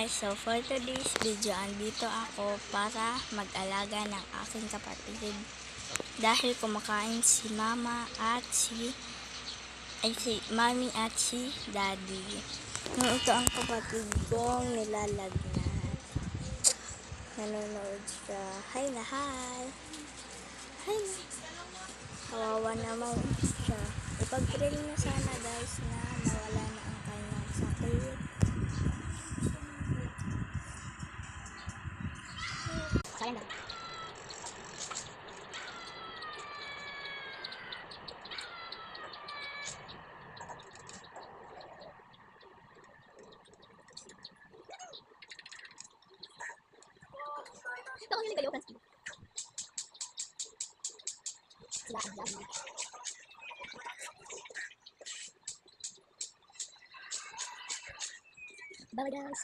guys, so for today's video, andito ako para mag-alaga ng aking kapatid. Dahil kumakain si mama at si mami at si daddy. Ito ang kapatid kong nilalagnat. Nanonood siya. Hi na hi! Hi! Kawawa naman siya. Ipag-pray na sana guys na mawala na ang kanyang sakit. Sayang na. Ako yung nagayo kan sila. Bye guys,